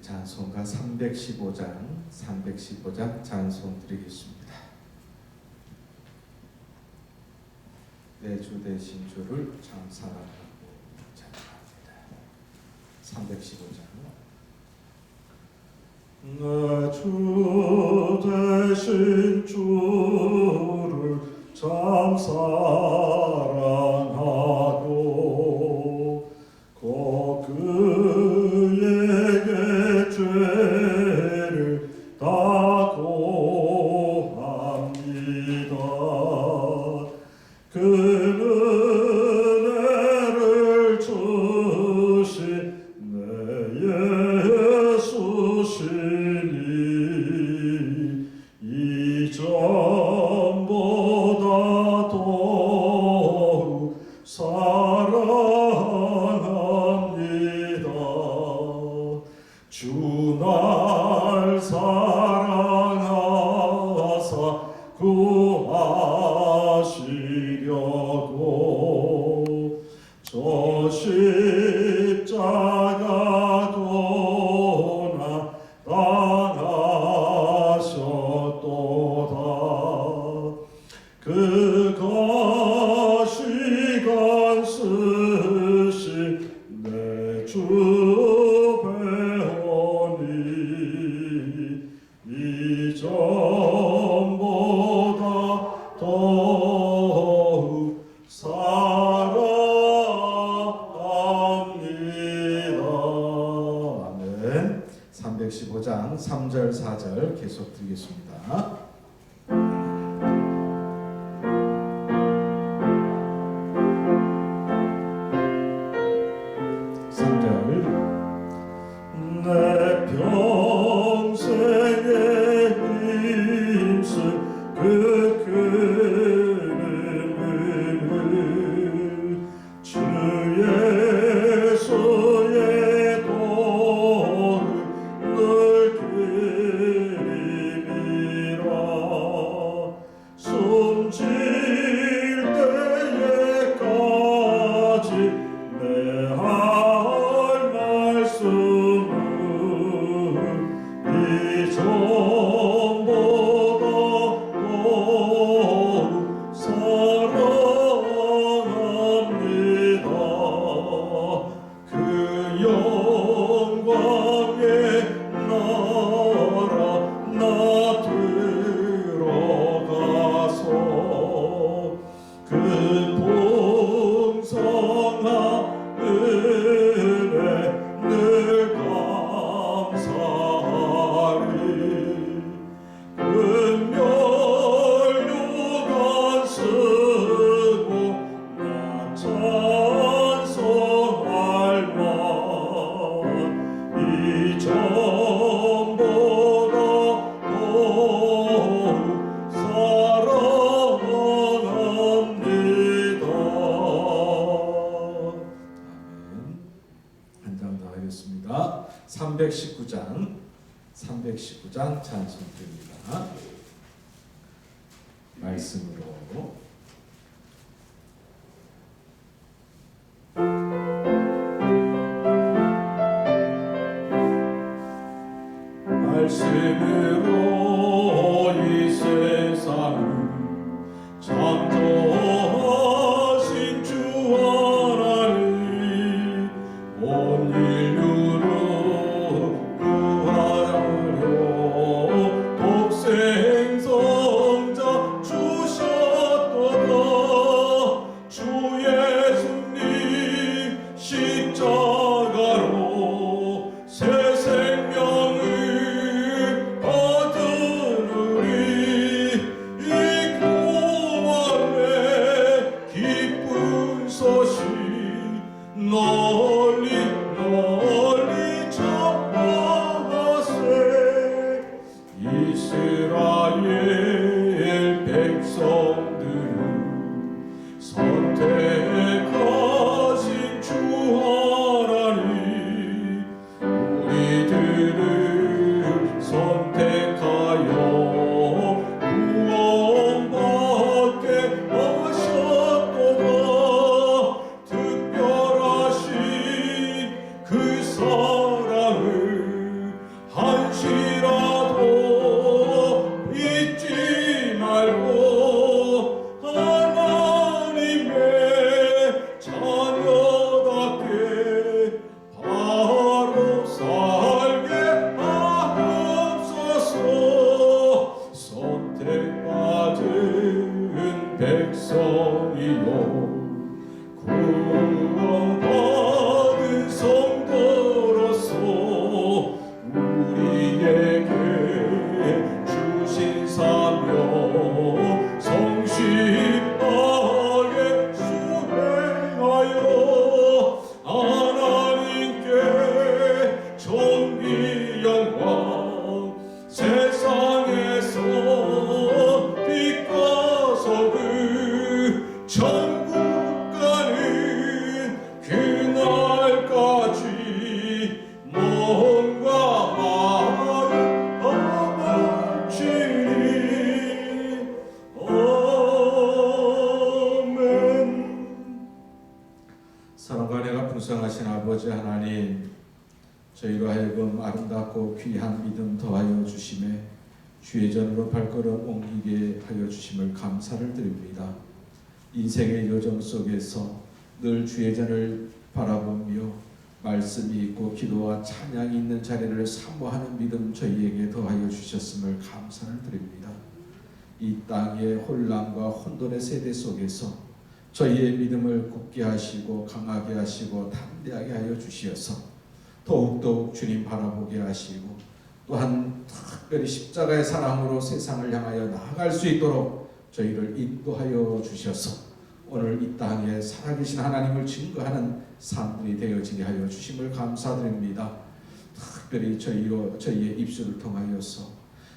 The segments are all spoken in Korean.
찬송가 315장 찬송 드리겠습니다. 내 주 되신 주를 참 사랑하고 찬양합니다. 315장. 내 주 되신 주를 참 사랑하고 곧 그에게 죄를 다 고합니다. 그 은혜를 주신 내 예수시니 이전보다 더욱 사랑합니다. 주 날 사랑하사 구하시려고 저 십자가 고난 당하셨도다. 그것이 간쓰신 내 주 배우니 이전보다 더욱 사랑합니다. 아멘. 315장 3절 4절 계속 드리겠습니다. 내 평생에 힘쓴 그 그림을 주 예수의 도를 늘 그림이라. 숨질 때에까지 내 할 말씀은 이전보다 더욱 사랑합니다. 그 영광의 나라 나 들어가서 그 풍성한 은혜 늘 감사하리. 은멸류관 쓰고 나 찬송할 만 이전보다 더욱 사랑합니다. 한 장 더 하겠습니다. 319장 찬송 드립니다. 말씀으로 말씀으로 이 세상을 창조하신 주 하나님 온 인류를 구하려 독생성자 주셨도다. 주 예수님 십자가로 새 생명을 얻은 우리 이 구원의 기쁜 소식 널리 전파하세. 이스라엘 백성들을 선택하신 주 하나님 우리들을 선택하여 구원받게 하셨도다. 특별하신 그 사랑을 하여금 아름답고 귀한 믿음 더하여 주심에 주의 전으로 발걸음 옮기게 하여 주심을 감사를 드립니다. 인생의 여정 속에서 늘 주의 전을 바라보며 말씀이 있고 기도와 찬양이 있는 자리를 사모하는 믿음 저희에게 더하여 주셨음을 감사를 드립니다. 이 땅의 혼란과 혼돈의 세대 속에서 저희의 믿음을 굳게 하시고 강하게 하시고 담대하게 하여 주시어서 더욱더욱 주님 바라보게 하시고 또한 특별히 십자가의 사랑으로 세상을 향하여 나아갈 수 있도록 저희를 인도하여 주셔서 오늘 이 땅에 살아계신 하나님을 증거하는 삶들이 되어지게 하여 주심을 감사드립니다. 특별히 저희의 입술을 통하여서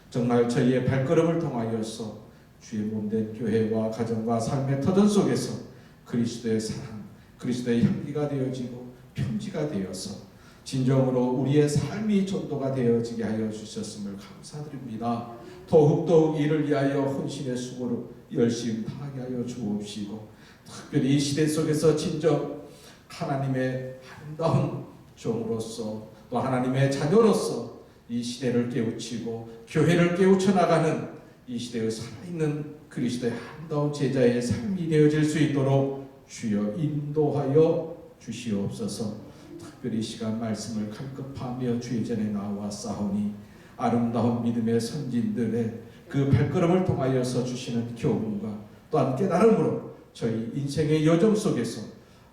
정말 저희의 발걸음을 통하여서 주의 몸된 교회와 가정과 삶의 터전 속에서 그리스도의 사랑, 그리스도의 향기가 되어지고 편지가 되어서 진정으로 우리의 삶이 전도가 되어지게 하여 주셨음을 감사드립니다. 더욱더욱 이를 위하여 헌신의 수고를 열심히 다하게 하여 주옵시고 특별히 이 시대 속에서 진정 하나님의 아름다운 종으로서 또 하나님의 자녀로서 이 시대를 깨우치고 교회를 깨우쳐 나가는 이 시대의 살아있는 그리스도의 아름다운 제자의 삶이 되어질 수 있도록 주여 인도하여 주시옵소서. 특별히 시간 말씀을 갈급하며 주의 전에 나와 싸우니 아름다운 믿음의 선진들의 그 발걸음을 통하여서 주시는 교훈과 또한 깨달음으로 저희 인생의 여정 속에서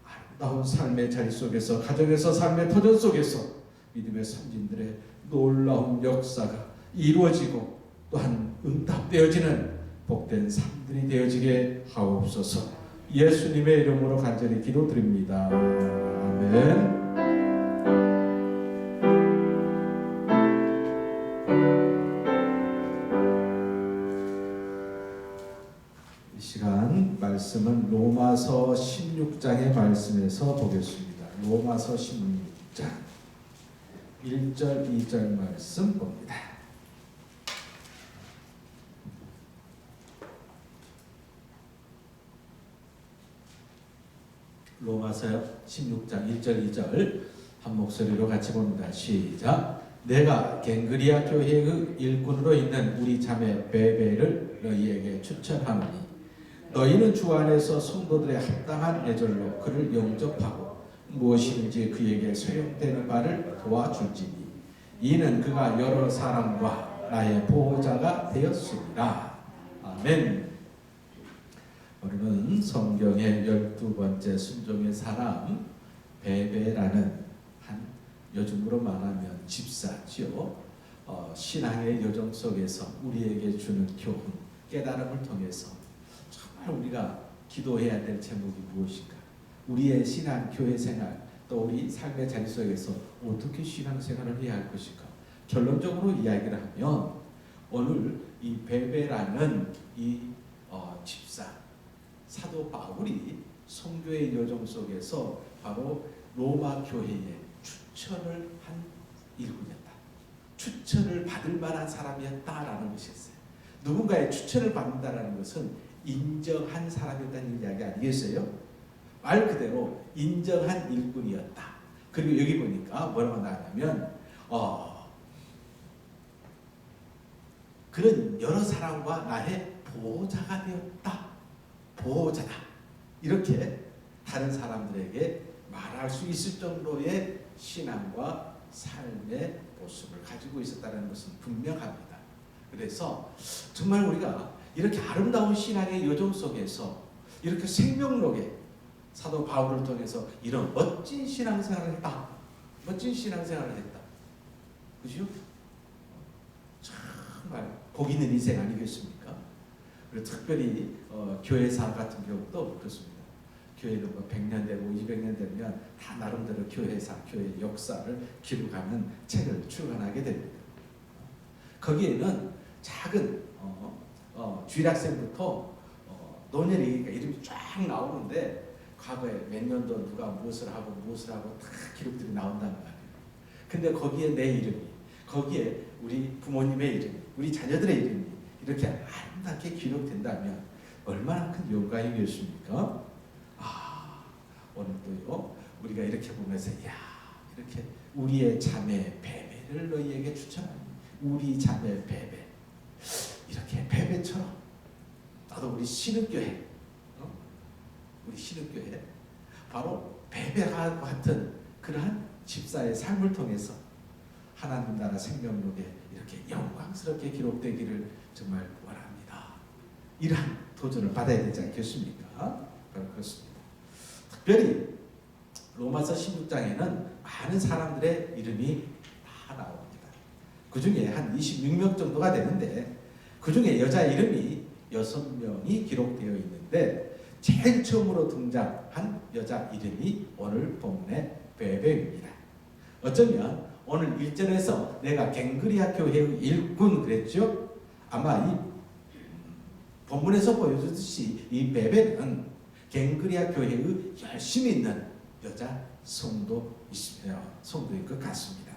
아름다운 삶의 자리 속에서 가정에서 삶의 터전 속에서 믿음의 선진들의 놀라운 역사가 이루어지고 또한 응답되어지는 복된 삶들이 되어지게 하옵소서. 예수님의 이름으로 간절히 기도드립니다. 아멘. 이 시간 말씀은 로마서 16장의 말씀에서 보겠습니다. 로마서 16장 1절 2절 말씀 봅니다. 로마서 16장 1절 2절 한 목소리로 같이 봅니다. 시작. 내가 갱그리아 교회의 일꾼으로 있는 우리 자매 베베를 너희에게 추천하노니 너희는 주 안에서 성도들의 합당한 예절로 그를 영접하고 무엇인지 그에게 소용되는 바를 도와줄지니 이는 그가 여러 사람과 나의 보호자가 되었습니다. 아멘. 우리는 성경의 12번째 순종의 사람 베베라는 한 요즘으로 말하면 집사지요. 신앙의 여정 속에서 우리에게 주는 교훈, 깨달음을 통해서 정말 우리가 기도해야 될 제목이 무엇인가? 우리의 신앙, 교회 생활, 또 우리 삶의 자리 속에서 어떻게 신앙 생활을 해야 할 것인가? 결론적으로 이야기를 하면 오늘 이 베베라는 이 집사 사도 바울이 성교의 여정 속에서 바로 로마 교회에 추천을 한 일꾼이었다. 추천을 받을 만한 사람이었다라는 것이었어요. 누군가의 추천을 받는다라는 것은 인정한 사람이었다는 이야기 아니겠어요? 말 그대로 인정한 일꾼이었다. 그리고 여기 보니까 뭐라고 나왔냐면 그는 여러 사람과 나의 보호자가 되었다. 보호자다. 이렇게 다른 사람들에게 말할 수 있을 정도의 신앙과 삶의 모습을 가지고 있었다는 것은 분명합니다. 그래서 정말 우리가 이렇게 아름다운 신앙의 여정 속에서 이렇게 생명록에 사도 바울을 통해서 이런 멋진 신앙생활을 했다. 멋진 신앙생활을 했다. 그죠? 정말 복 있는 인생 아니겠습니까? 그리고 특별히 교회사 같은 경우도 그렇습니다. 교회도 뭐 100년 되고 200년 되면 다 나름대로 교회사, 교회 역사를 기록하는 책을 출간하게 됩니다. 거기에는 작은 주일학생부터 노년이 이름이 쫙 나오는데 과거에 몇 년도 누가 무엇을 하고 다 기록들이 나온단 말이에요. 근데 거기에 내 이름이, 거기에 우리 부모님의 이름이, 우리 자녀들의 이름이 이렇게 아름답게 기록된다면 얼마나 큰 영광이겠습니까? 오늘 또요 우리가 이렇게 보면서 이야 이렇게 우리의 자매 베베를 너희에게 추천하니 우리 자매 베베 이렇게 베베처럼 나도 우리 신흥교회 우리 신흥교회 바로 베베와 같은 그러한 집사의 삶을 통해서 하나님 나라 생명록에 이렇게 영광스럽게 기록되기를 정말 원합니다. 이러한 도전을 받아야 되지 않겠습니까? 바로 그렇습니다. 특별히 로마서 16장에는 많은 사람들의 이름이 다 나옵니다. 그 중에 한 26명 정도가 되는데 그 중에 여자 이름이 6명이 기록되어 있는데 제일 처음으로 등장한 여자 이름이 오늘 본문의 베베입니다. 어쩌면 오늘 1절에서 내가 갱그리아 교회의 일꾼 그랬죠? 아마 이 본문에서 보여주듯이 이 베베는 갱그리아 교회의 열심히 있는 여자 성도인 것 같습니다.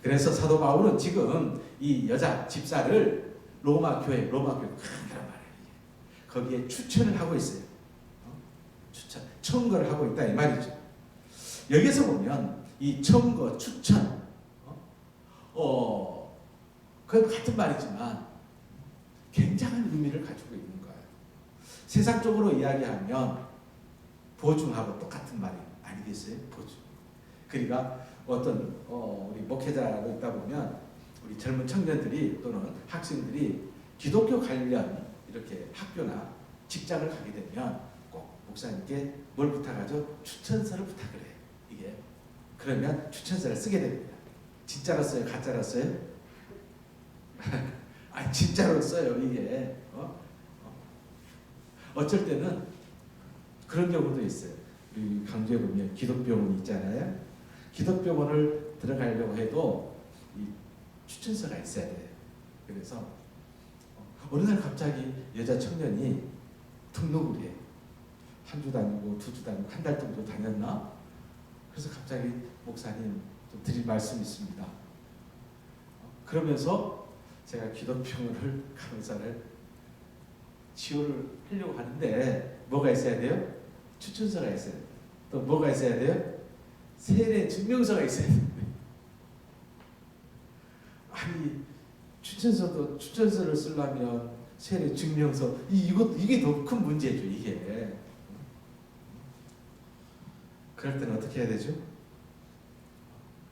그래서 사도 바울은 지금 이 여자 집사를 로마 교회 큰 말이에요. 거기에 추천을 하고 있어요. 청거를 하고 있다 이 말이죠. 여기서 보면 이 청거, 추천, 그 같은 말이지만 굉장한 의미를 가지고 있는 거예요. 세상적으로 이야기하면 보증하고 똑같은 말이 아니겠어요? 보증. 그러니까 어떤 우리 목회자라고 있다 보면 우리 젊은 청년들이 또는 학생들이 기독교 관련 이렇게 학교나 직장을 가게 되면 꼭 목사님께 뭘 부탁하죠? 추천서를 부탁을 해요. 이게 그러면 추천서를 쓰게 됩니다. 진짜로 써요? 가짜로 써요? 아니 진짜로 써요. 이게 어쩔 때는 그런 경우도 있어요. 우리 강주에 보면 기독병원이 있잖아요. 기독병원을 들어가려고 해도 이 추천서가 있어야 돼요. 그래서 어느 날 갑자기 여자 청년이 등록을 해요. 한 주 다니고 두 주 다니고 한 달 정도 다녔나? 그래서 갑자기 목사님 좀 드릴 말씀이 있습니다. 그러면서 제가 기독병원을 간호사를 지원을 하려고 하는데 뭐가 있어야 돼요? 추천서가 있어야 돼요. 또 뭐가 있어야 돼요? 세례 증명서가 있어야 돼요. 아니 추천서를 쓰려면 세례 증명서 이게 더 큰 문제죠. 이게 그럴 때는 어떻게 해야 되죠?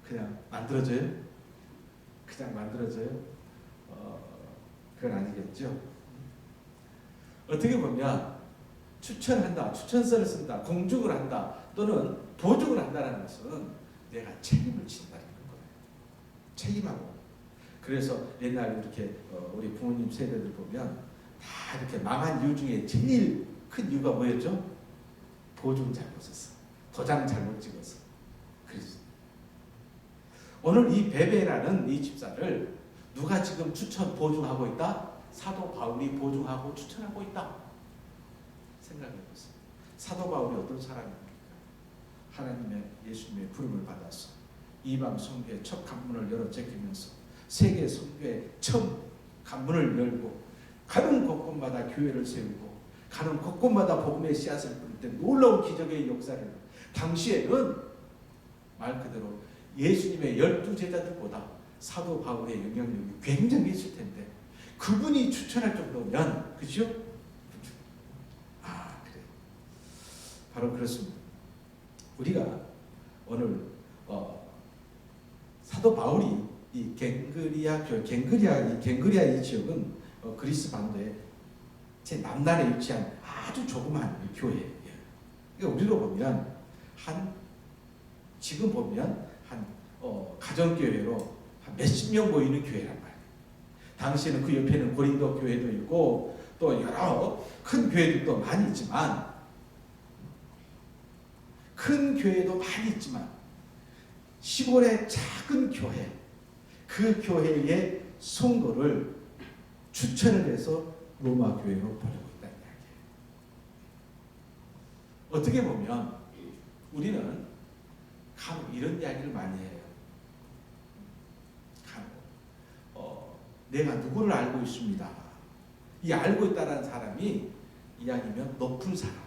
그냥 만들어져요? 그냥 만들어져요? 그건 아니겠죠. 어떻게 보면 추천한다, 추천서를 쓴다, 공증을 한다 또는 보증을 한다는 것은 내가 책임을 진다는 거예요. 책임하고. 그래서 옛날 이렇게 우리 부모님 세대들 보면 다 이렇게 망한 이유 중에 제일 큰 이유가 뭐였죠? 보증 잘못 썼어. 도장 잘못 찍었어. 그래서 오늘 이 베베라는 이 집사를 누가 지금 추천 보증하고 있다? 사도 바울이 보증하고 추천하고 있다. 생각해 보세요. 사도 바울이 어떤 사람입니까? 하나님의 예수님의 부름을 받아서 이방 선교의 첫 관문을 열어 제끼면서 세계 선교의 처음 관문을 열고 가는 곳곳마다 교회를 세우고 가는 곳곳마다 복음의 씨앗을 뿌릴 때 놀라운 기적의 역사를 당시에는 말 그대로 예수님의 12제자들보다 사도 바울의 영향력이 굉장히 있을 텐데 그분이 추천할 정도면 그죠? 그래. 바로 그렇습니다. 우리가 오늘 사도 바울이 이 갱그리아 이 지역은 그리스 반도의 제 남단에 위치한 아주 조그마한 교회예요. 그러니까 우리로 보면 지금 보면 가정교회로 한 몇십 명 모이는 교회란 말이에요. 당시에는 그 옆에는 고린도 교회도 있고 또 여러 큰 교회들도 많이 있지만 시골의 작은 교회 그 교회의 성도를 추천을 해서 로마 교회로 보내고 있다는 이야기예요. 어떻게 보면 우리는 간혹 이런 이야기를 많이 해요. 내가 누구를 알고 있습니다. 이 알고 있다는 사람이 이야기면 높은 사람,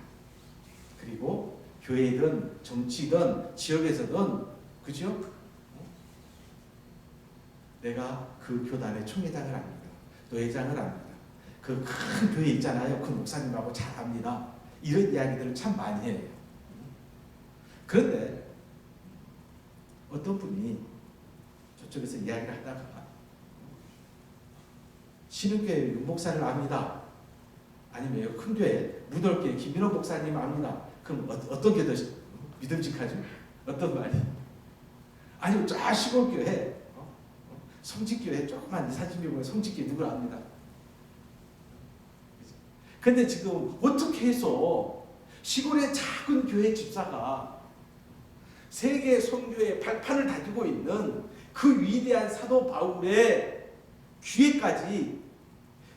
그리고 교회든 정치든 지역에서든 그죠? 내가 그 교단의 총회장을 압니다. 노회장을 압니다. 그 큰 교회 있잖아요. 그 목사님하고 잘 압니다. 이런 이야기들을 참 많이 해요. 그런데 어떤 분이 저쪽에서 이야기를 하다가 신흥교회 목사를 압니다. 아니면 큰 교회 무덜교회 김민호 목사님 압니다. 그럼 어떤 게 더 믿음직하죠? 어떤 말이? 아니면 저 시골교회 성직교회 조그만 20-30명 성직교회 누굴 압니다. 근데 지금 어떻게 해서 시골의 작은 교회 집사가 세계 선교의 발판을 다지고 있는 그 위대한 사도 바울의 귀에까지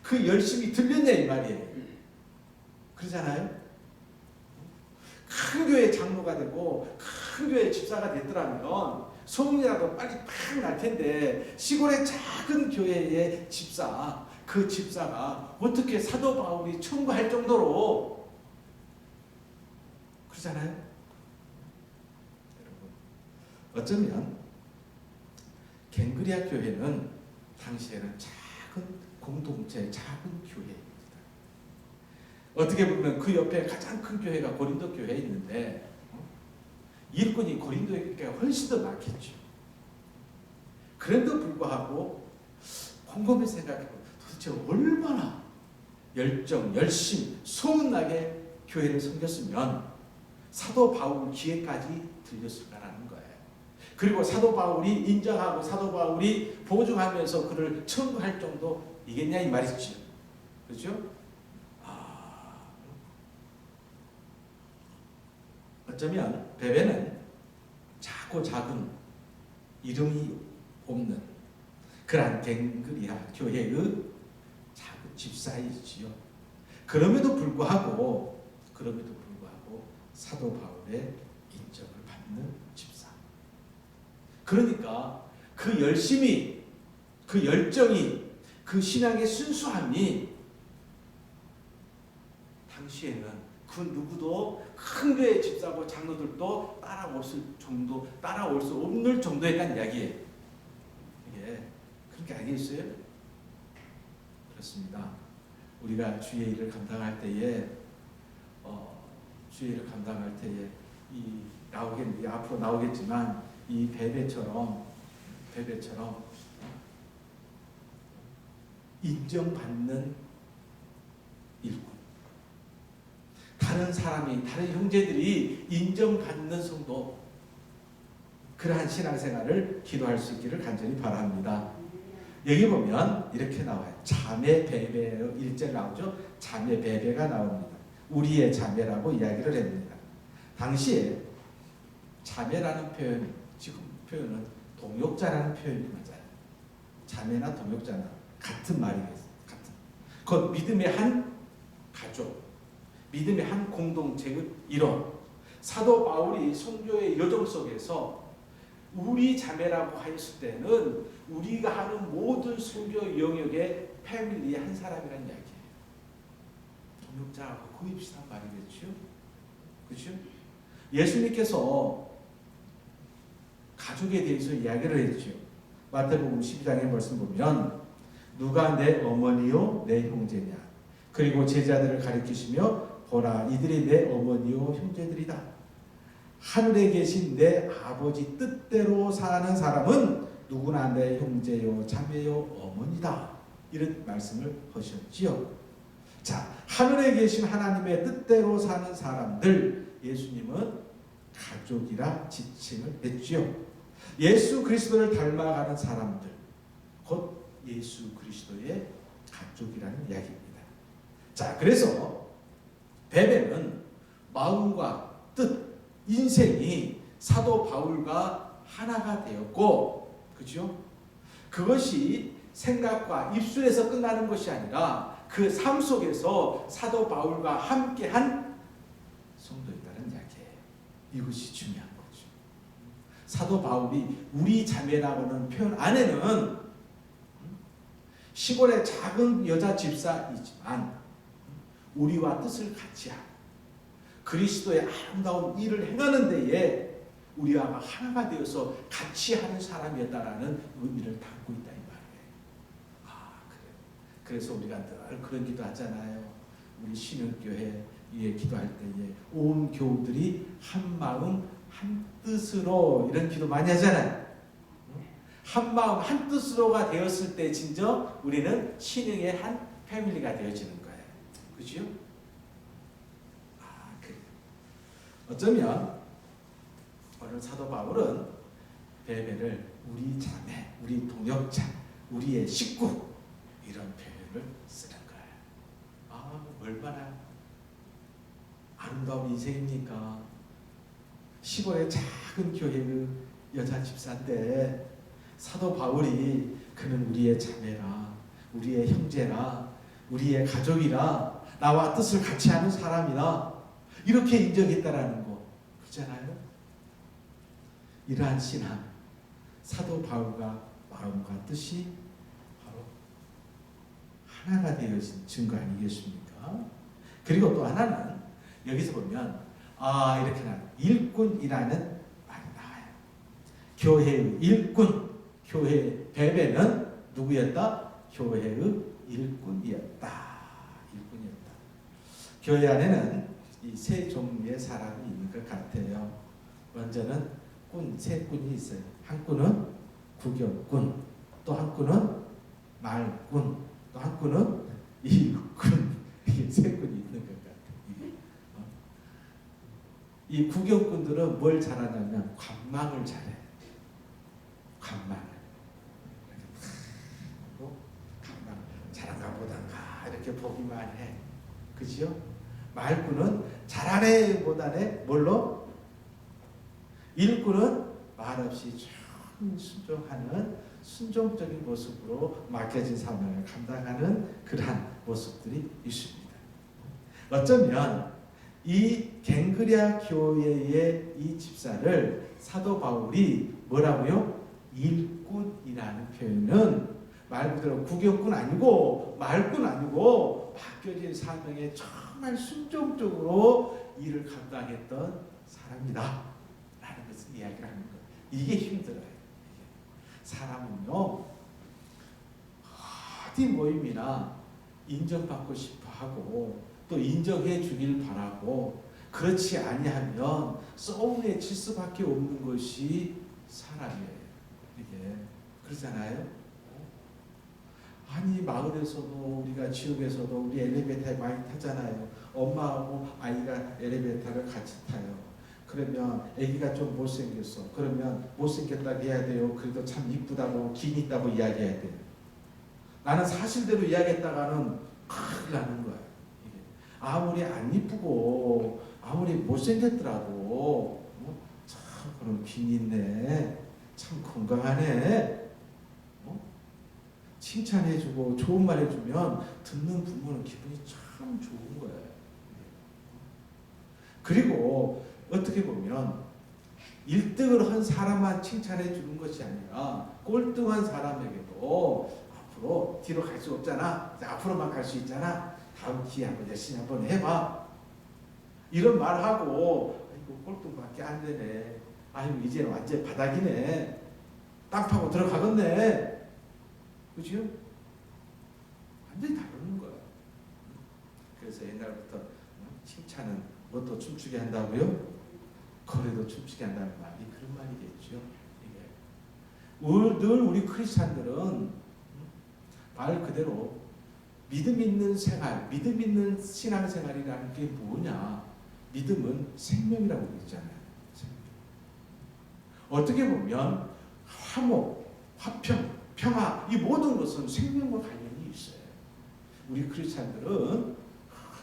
그 열심이 들렸냐 이 말이에요. 그러잖아요. 큰 교회 장로가 되고 큰 교회 집사가 됐더라면 소문이라도 빨리 팍 날 텐데 시골의 작은 교회의 집사, 그 집사가 어떻게 사도 바울이 청구할 정도로 그러잖아요. 여러분, 어쩌면 갱그리아 교회는 당시에는 작은 공동체, 작은 교회입니다. 어떻게 보면 그 옆에 가장 큰 교회가 고린도 교회에 있는데 일꾼이 고린도 교회가 훨씬 더 많겠죠. 그런데도 불구하고 곰곰이 생각해보면 도대체 얼마나 열정, 열심, 소문나게 교회를 섬겼으면 사도 바울 귀에까지 들렸을까라는 거예요. 그리고 사도 바울이 인정하고 사도 바울이 보증하면서 그를 청구할 정도이겠냐 이 말이죠. 그렇죠? 어쩌면 베베는 작고 작은 이름이 없는 그러한 갱그리아 교회의 작은 집사이지요. 그럼에도 불구하고 사도 바울의 인정을 받는 집사. 그러니까 그 열심이, 그 열정이, 그 신앙의 순수함이 당시에는 그 누구도 큰 교회 집사고 장로들도 따라올 수 없는 정도였다는 이야기예요. 이게 그렇게 알겠어요? 그렇습니다. 우리가 주의 일을 감당할 때에 이 앞으로 나오겠지만 이 베베처럼 인정받는 일꾼, 다른 형제들이 인정받는 성도, 그러한 신앙생활을 기도할 수 있기를 간절히 바랍니다. 여기 보면 이렇게 나와요. 자매 베베 1절 나오죠. 자매 베베가 나옵니다. 우리의 자매라고 이야기를 합니다. 당시에 자매라는 표현은 동역자라는 표현이 맞아요. 자매나 동역자나 같은 말이겠어요. 곧 믿음의 한 가족, 믿음의 한 공동체의 일원. 사도 바울이 선교의 여정 속에서 우리 자매라고 하였을 때는 우리가 하는 모든 선교 영역의 패밀리의 한 사람이라는 이야기예요. 동역자하고 거의 비슷한 말이겠죠. 그렇죠? 예수님께서 가족에 대해서 이야기를 했죠. 마태복음 12장의 말씀 보면 누가 내 어머니요 내 형제냐, 그리고 제자들을 가리키시며 보라 이들이 내 어머니요 형제들이다. 하늘에 계신 내 아버지 뜻대로 사는 사람은 누구나 내 형제요 자매요 어머니다. 이런 말씀을 하셨지요. 자, 하늘에 계신 하나님의 뜻대로 사는 사람들, 예수님은 가족이라 지칭을 했지요. 예수 그리스도를 닮아가는 사람들, 곧 예수 그리스도의 가족이라는 이야기입니다. 자, 그래서 베베는 마음과 뜻, 인생이 사도 바울과 하나가 되었고, 그죠? 그것이 생각과 입술에서 끝나는 것이 아니라 그 삶 속에서 사도 바울과 함께한 성도였다는 이야기예요. 이것이 중요한 거죠. 사도 바울이 우리 자매라고는 표현 안에는 시골의 작은 여자 집사이지만 우리와 뜻을 같이 하고 그리스도의 아름다운 일을 행하는 데에 우리와 하나가 되어서 같이 하는 사람이었다라는 의미를 담고 있다 이 말이에요. 아, 그래요. 그래서 우리가 늘 그런 기도하잖아요. 우리 신흥교회에 기도할 때에 온 교우들이 한 마음 한 뜻으로 이런 기도 많이 하잖아요. 한 마음 한 뜻으로가 되었을 때 진정 우리는 신흥의 한 패밀리가 되어지는 거예요. 그죠? 아, 그래요. 어쩌면 오늘 사도 바울은 베베를 우리 자매, 우리 동역자, 우리의 식구 이런 표현을 쓰는 거예요. 아, 얼마나 아름다운 인생입니까? 시골의 작은 교회의 여자 집사인데 사도 바울이 그는 우리의 자매라, 우리의 형제라, 우리의 가족이라, 나와 뜻을 같이 하는 사람이라 이렇게 인정했다라는 거 그렇잖아요. 이러한 신앙, 사도 바울과 마음과 뜻이 바로 하나가 되어진 증거 아니겠습니까? 그리고 또 하나는 여기서 보면 이렇게 일꾼이라는 말이 나와요. 교회의 일꾼, 교회 베베는 누구였다? 교회의 일꾼이었다. 교회 안에는 이 세 종류의 사람이 있는 것 같아요. 먼저는 세 꾼이 있어요. 한 꾼은 구경꾼, 또 한 꾼은 말꾼, 또 한 꾼은 일꾼. 이게 세 꾼이 있는 것 같아요. 이 구경꾼들은 뭘 잘하냐면 관망을 잘해요. 관망을. 관망 잘한가 보단가 이렇게 보기만 해. 그죠? 말꾼은 잘하네 보다네 뭘로? 일꾼은 말없이 좀 순종하는 순종적인 모습으로 맡겨진 사명을 감당하는 그러한 모습들이 있습니다. 어쩌면 이 갱그리아 교회의 이 집사를 사도 바울이 뭐라고요? 일꾼이라는 표현은 말 그대로 구경꾼 아니고 말꾼 아니고 맡겨진 사명에 정말 순종적으로 일을 감당했던 사람이다 라는 것을 이야기를 하는 거예요. 이게 힘들어요. 사람은요 어디 모임이나 인정받고 싶어하고 또 인정해 주길 바라고 그렇지 아니하면 서운해질 수밖에 없는 것이 사람이에요. 이게 그렇잖아요. 아니 마을에서도 우리가 지역에서도 우리 엘리베이터에 많이 타잖아요. 엄마하고 아이가 엘리베이터를 같이 타요. 그러면 아기가 좀 못생겼어. 그러면 못생겼다고 해야 돼요. 그래도 참 이쁘다고 긴 있다고 이야기해야 돼요. 나는 사실대로 이야기했다가는 큰일 나는 거야. 이게. 아무리 안 이쁘고 아무리 못생겼더라도 참 그럼 긴 있네. 참 건강하네. 칭찬해주고 좋은 말 해주면 듣는 부모는 기분이 참 좋은 거예요. 그리고 어떻게 보면 1등을 한 사람만 칭찬해 주는 것이 아니라 꼴등한 사람에게도 앞으로 뒤로 갈 수 없잖아. 앞으로만 갈 수 있잖아. 다음 기회에 한번 열심히 한번 해봐. 이런 말하고 아이고 꼴등밖에 안 되네. 아이고 이제 완전 바닥이네. 땅 파고 들어가겠네. 그죠? 완전히 다르는 거야. 그래서 옛날부터 칭찬은 뭣도 춤추게 한다고요? 거래도 춤추게 한다는 말이 그런 말이겠죠. 이게. 늘 우리 크리스찬들은 말 그대로 믿음 있는 생활, 믿음 있는 신앙생활이라는 게 뭐냐? 믿음은 생명이라고 그랬잖아요. 생명. 어떻게 보면 화목, 화평, 평화 이 모든 것은 생명과 관련이 있어요. 우리 크리스찬들은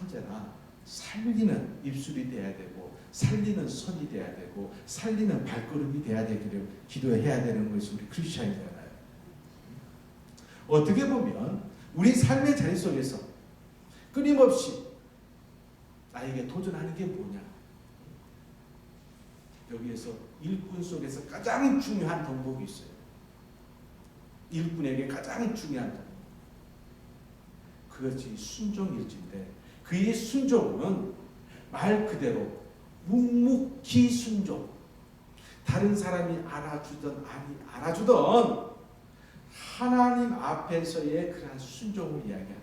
언제나 살리는 입술이 돼야 되고 살리는 손이 돼야 되고 살리는 발걸음이 돼야 되기를 기도해야 되는 것이 우리 크리스찬이잖아요. 어떻게 보면 우리 삶의 자리 속에서 끊임없이 나에게 도전하는 게 뭐냐? 여기에서 일꾼 속에서 가장 중요한 덕목이 있어요. 일꾼에게 가장 중요한 것 그것이 순종일진데 그의 순종은 말 그대로 묵묵히 순종 다른 사람이 알아주던 아니 알아주던 하나님 앞에서의 그러한 순종을 이야기하는 거예요.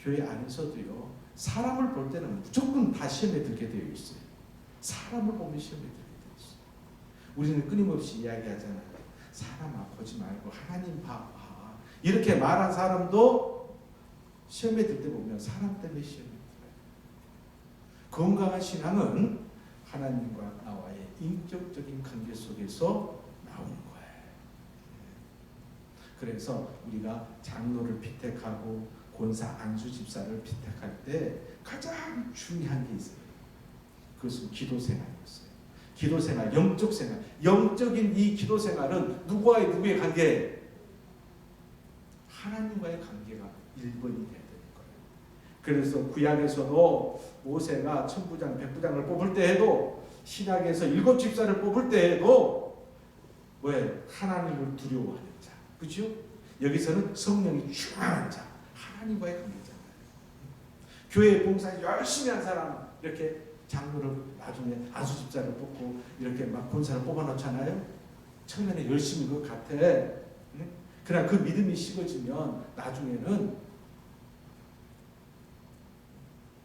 교회 안에서도요, 사람을 볼 때는 무조건 다 시험에 들게 되어 있어요. 사람을 보면 시험에 들게 되어 있어요. 우리는 끊임없이 이야기하잖아요. 사람 보지 말고 하나님 봐. 이렇게 말한 사람도 시험에 들 때 보면 사람 때문에 시험에 들어요. 건강한 신앙은 하나님과 나와의 인격적인 관계 속에서 나오는 거예요. 그래서 우리가 장로를 피택하고 권사 안수 집사를 피택할 때 가장 중요한 게 있어요. 그것은 기도 생활이었어요. 기도 생활, 영적 생활. 영적인 이 기도 생활은 누구와의 누구의 관계? 하나님과의 관계가 1번이 돼야 되는 거예요. 그래서 구약에서도 모세가 천부장, 백부장을 뽑을 때 해도, 신약에서 7 집사를 뽑을 때 해도 왜? 하나님을 두려워하는 자. 그렇죠? 여기서는 성령이 충만한 자. 하나님과의 관계잖아요. 교회 봉사 열심히 한 사람, 이렇게 장로를 나중에 안수 집사를 뽑고 이렇게 막 권사를 뽑아놓잖아요. 처음에는 열심히 그 같아. 그러나 그 믿음이 식어지면 나중에는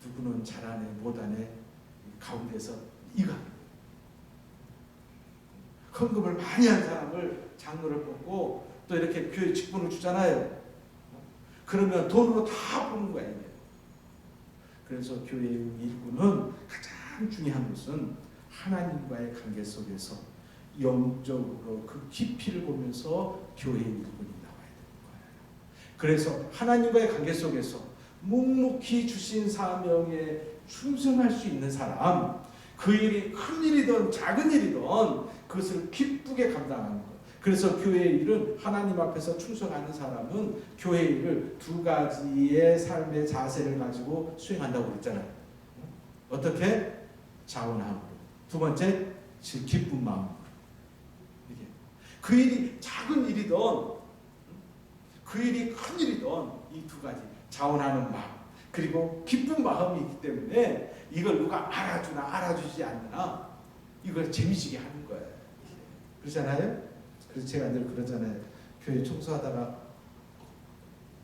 누구는 잘하네 못하네 가운데서 이거 헌금을 많이 한 사람을 장로를 뽑고 또 이렇게 교회 직분을 주잖아요. 그러면 돈으로 다 보는 거야 이게. 그래서 교회의 일꾼은 가장 중요한 것은 하나님과의 관계 속에서 영적으로 그 깊이를 보면서 교회의 일꾼이 나와야 되는 거예요. 그래서 하나님과의 관계 속에서 묵묵히 주신 사명에 충성할 수 있는 사람, 그 일이 큰 일이든 작은 일이든 그것을 기쁘게 감당하는 것. 그래서 교회의 일은 하나님 앞에서 충성하는 사람은 교회의 일을 2가지의 삶의 자세를 가지고 수행한다고 그랬잖아요. 어떻게? 자원함으로. 2번째, 기쁜 마음으로. 이게 그 일이 작은 일이든 그 일이 큰 일이든 이 2가지 자원하는 마음 그리고 기쁜 마음이 있기 때문에 이걸 누가 알아주나 알아주지 않나 이걸 재미지게 하는 거예요. 그렇잖아요? 그래서 제가 늘 그러잖아요. 교회 청소하다가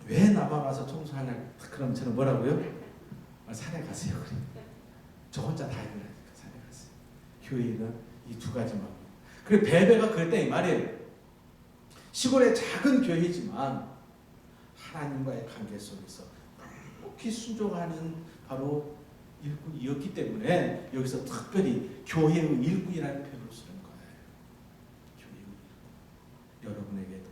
왜 나만 와서 청소하냐 그럼 저는 뭐라고요? 산에 가세요. 그래. 저 혼자 다 해결하니까 산에 가세요. 교회는 이 2가지만. 그래 베베가 그랬다 이 말이에요. 시골의 작은 교회지만 하나님과의 관계 속에서 묵묵히 순종하는 바로 일꾼이었기 때문에 여기서 특별히 교회의 일꾼이라는 표현을 쓰는 거예요. 교회의 일꾼. 여러분에게도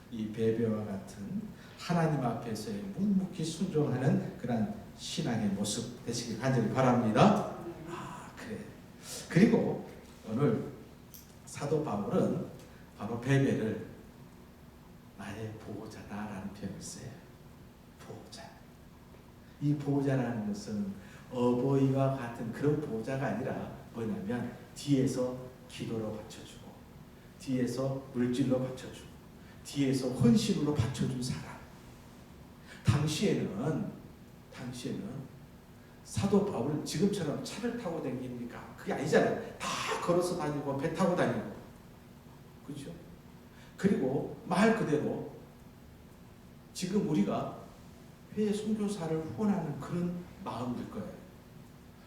이 베베와 같은 하나님 앞에서의 묵묵히 순종하는 그런 신앙의 모습 되시길 간절히 바랍니다. 그래. 그리고 오늘 사도 바울은 바로 베베를 나의 보호자다라는 표현을 써요. 보호자. 이 보호자라는 것은 어버이와 같은 그런 보호자가 아니라 뭐냐면 뒤에서 기도로 받쳐주고 뒤에서 물질로 받쳐주고 뒤에서 헌신으로 받쳐준 사람. 당시에는 사도 바울은 지금처럼 차를 타고 다닙니까? 그게 아니잖아요. 다 걸어서 다니고 배 타고 다니고 그렇죠? 그리고 말 그대로 지금 우리가 회의 선교사를 후원하는 그런 마음일 거예요.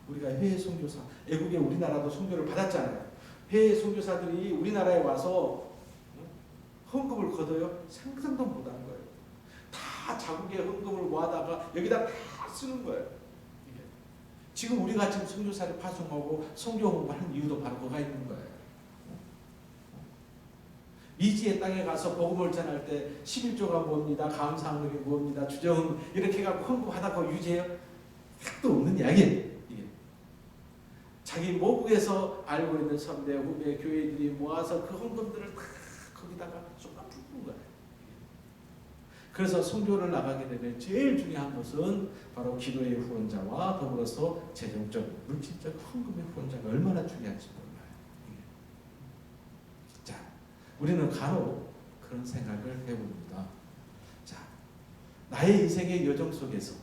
우리가 회의 선교사, 애국에 우리나라도 선교를 받았잖아요. 회의 선교사들이 우리나라에 와서 헌금을 걷어요? 상상도 못하는 거예요. 다 자국의 헌금을 모아다가 여기다 다 쓰는 거예요. 지금 우리가 지금 선교사를 파송하고 선교 홍보하는 이유도 바로 그가 있는 거예요. 미지의 땅에 가서 복음을 전할 때 11조가 뭡니다. 감사함이 뭡니다. 주정 이렇게 해갖고 헌금하다가 유지해요. 택도 없는 이야기예요. 이게. 자기 모국에서 알고 있는 선배 후배 교회들이 모아서 그 헌금들을 다 거기다가 쏟아붓는 거예요. 그래서 선교를 나가게 되면 제일 중요한 것은 바로 기도의 후원자와 더불어서 재정적, 물질적 헌금의 후원자가 얼마나 중요한지 몰라요. 자, 우리는 간혹 그런 생각을 해봅니다. 자, 나의 인생의 여정 속에서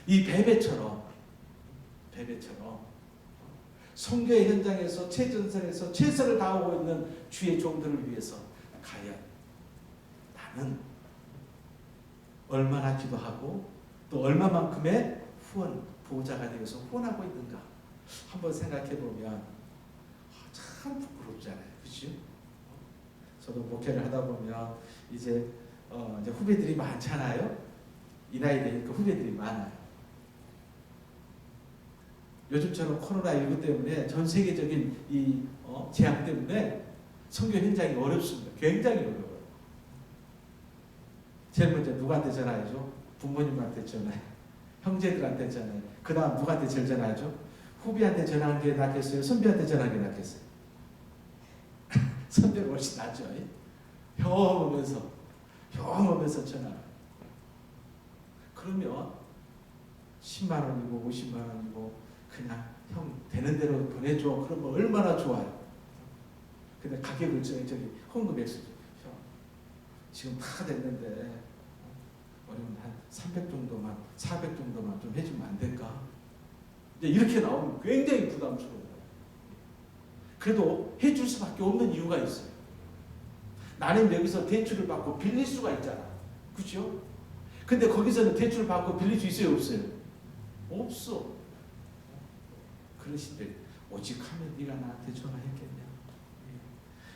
이 베베처럼 선교의 현장에서 최전선에서 최선을 다하고 있는 주의 종들을 위해서 과연 나는 얼마나 기도하고 또 얼마만큼의 후원 보호자가 되어서 후원하고 있는가 한번 생각해 보면 참 부끄럽잖아요, 그렇죠? 저도 목회를 하다 보면 이제 후배들이 많잖아요. 이 나이 되니까 후배들이 많아요. 요즘처럼 코로나19 때문에 전 세계적인 이 재앙 때문에 선교 현장이 어렵습니다. 굉장히 어려워요. 제일 먼저 누구한테 전화하죠? 부모님한테 전화해요. 형제들한테 전화해요. 그 다음 누구한테 제일 전화하죠? 후배한테 전화하는 게 낫겠어요? 선배한테 전화하는 게 낫겠어요? 선배가 훨씬 낫죠. 형 오면서 전화. 그러면 10만 원이고 50만 원이고 그냥 형 되는 대로 보내줘. 그러면 얼마나 좋아요. 근데 가격을 저기 헌금 액수 형 지금 다 됐는데 어려운 한 300 정도만 400 정도만 좀 해주면 안 될까? 이제 이렇게 나오면 굉장히 부담스러워요. 그래도 해줄 수밖에 없는 이유가 있어요. 나는 여기서 대출을 받고 빌릴 수가 있잖아. 그렇죠? 근데 거기서는 대출을 받고 빌릴 수 있어요? 없어요? 없어. 그러신데 오직 하면 네가 나한테 전화했겠냐.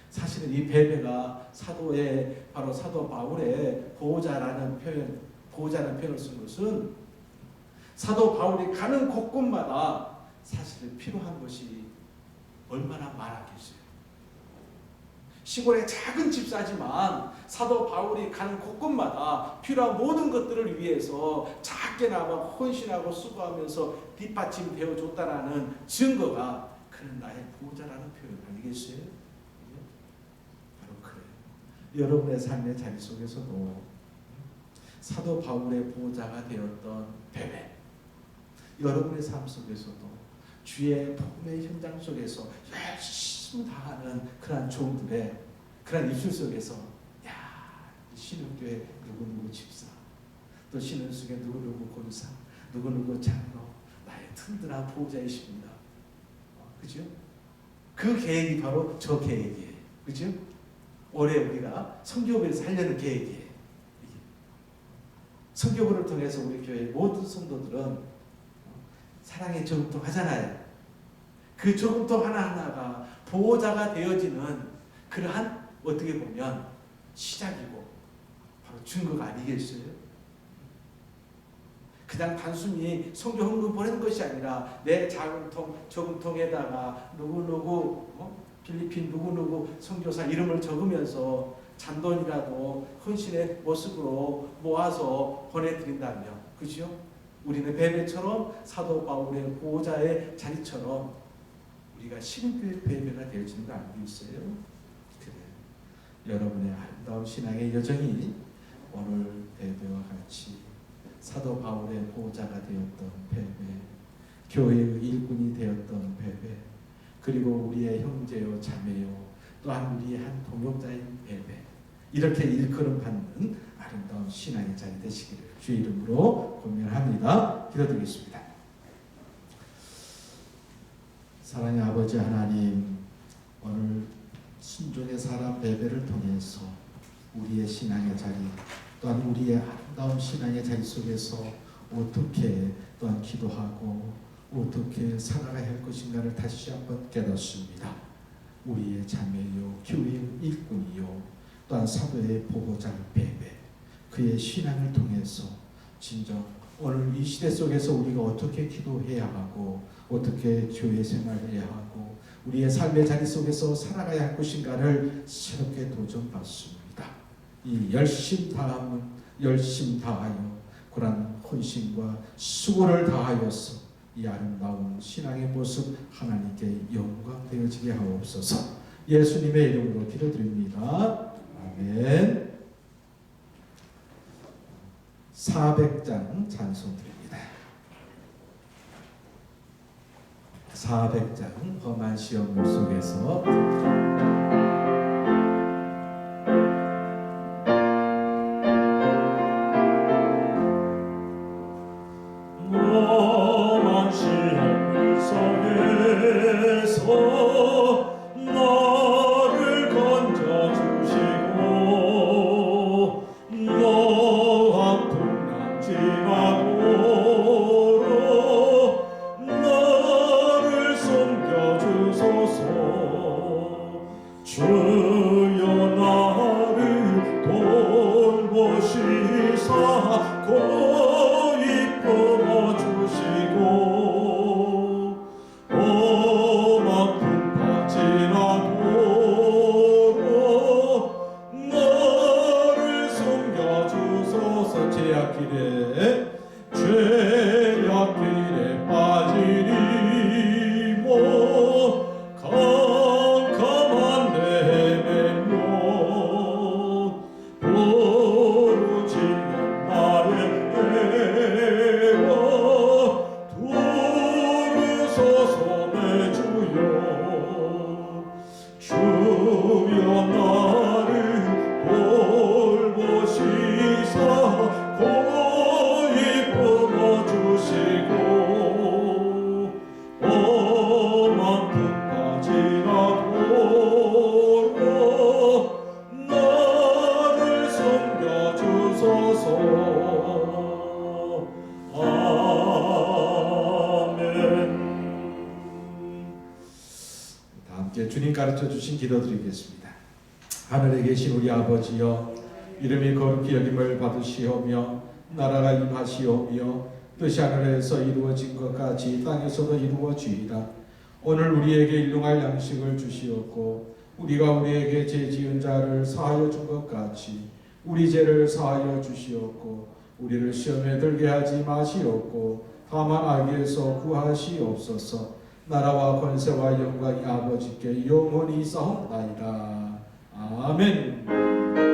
사실은 이 베베가 사도의 바로 사도 바울의 보호자라는 표현을 쓴 것은 사도 바울이 가는 곳곳마다 사실은 필요한 것이 얼마나 많았겠어요. 시골의 작은 집사지만 사도 바울이 가는 곳곳마다 필요한 모든 것들을 위해서 작게나마 헌신하고 수고하면서 뒷받침되어 줬다라는 증거가 그는 나의 보호자라는 표현 아니겠어요? 바로 그래요. 여러분의 삶의 자리 속에서도 사도 바울의 보호자가 되었던 베베, 여러분의 삶 속에서도 주의 복음의 현장 속에서 열심히 다하는 그러한 종들의 그러한 입술 속에서 신흥교회 누구누구 집사, 또 신흥수교 누구누구 권사, 누구누구 장로, 나의 든든한 보호자이십니다. 그죠? 그 계획이 바로 저 계획이에요. 그죠? 올해 우리가 선교부에서 하려는 계획이에요. 선교부를 통해서 우리 교회 모든 성도들은 사랑의 저금통 하잖아요. 그 저금통 하나하나가 보호자가 되어지는 그러한 어떻게 보면 시작이고 바로 증거가 아니겠어요? 그냥 단순히 선교 헌금 보내는 것이 아니라 내 저금통에다가 누구누구 필리핀 누구누구 선교사 이름을 적으면서 잔돈이라도 헌신의 모습으로 모아서 보내드린다면, 그죠? 우리는 베베처럼 사도 바울의 보호자의 자리처럼 우리가 신흥교회 베베가 되어지는 거 알고 있어요? 그래. 여러분의 아름다운 신앙의 여정이 오늘 베베와 같이 사도 바울의 보호자가 되었던 베베, 교회의 일꾼이 되었던 베베, 그리고 우리의 형제요 자매요 또한 우리의 한 동역자인 베베, 이렇게 일컬음 받는 아름다운 신앙의 자리 되시기를 주의 이름으로 권면합니다. 기도드리겠습니다. 사랑의 아버지 하나님, 오늘 순종의 사람 베베를 통해서 우리의 신앙의 자리 또한 우리의 아름다운 신앙의 자리 속에서 어떻게 또한 기도하고 어떻게 살아가야 할 것인가를 다시 한번 깨닫습니다. 우리의 자매요 교회의 일꾼이요 또한 사도의 보호자 베베, 그의 신앙을 통해서 진정 오늘 이 시대 속에서 우리가 어떻게 기도해야 하고 어떻게 교회 생활해야 하고 우리의 삶의 자리 속에서 살아가야 할 것인가를 새롭게 도전받습니다. 이 열심 다하여 그런 헌신과 수고를 다하여서 이 아름다운 신앙의 모습 하나님께 영광 되어지게 하옵소서. 예수님의 이름으로 기도드립니다. 아멘. 400장 찬송드립니다. 400장 험한 시험을 속에서 험한 시험을 속에 죄악길에 빠지니 뭐 캄캄한 내면로 부르짖는 나의 애와 들으소서 내 주여 주여 나를 돌보시사 고이 품어주시고 험한 틈까지라도 나를 섬겨주소서. 다 함께 주님 가르쳐 주신 기도 드리겠습니다. 하늘에 계신 우리 아버지여, 이름이 거룩히 여김을 받으시오며 나라가 임하시오며 뜻이 하늘에서 이루어진 것 같이 땅에서도 이루어지이다. 오늘 우리에게 일용할 양식을 주시옵고 우리가 우리에게 죄 지은 자를 사하여 준 것 같이 우리 죄를 사하여 주시옵고 우리를 시험에 들게 하지 마시옵고 다만 악에서 구하시옵소서. 나라와 권세와 영광이 아버지께 영원히 있사옵나이다. 아멘.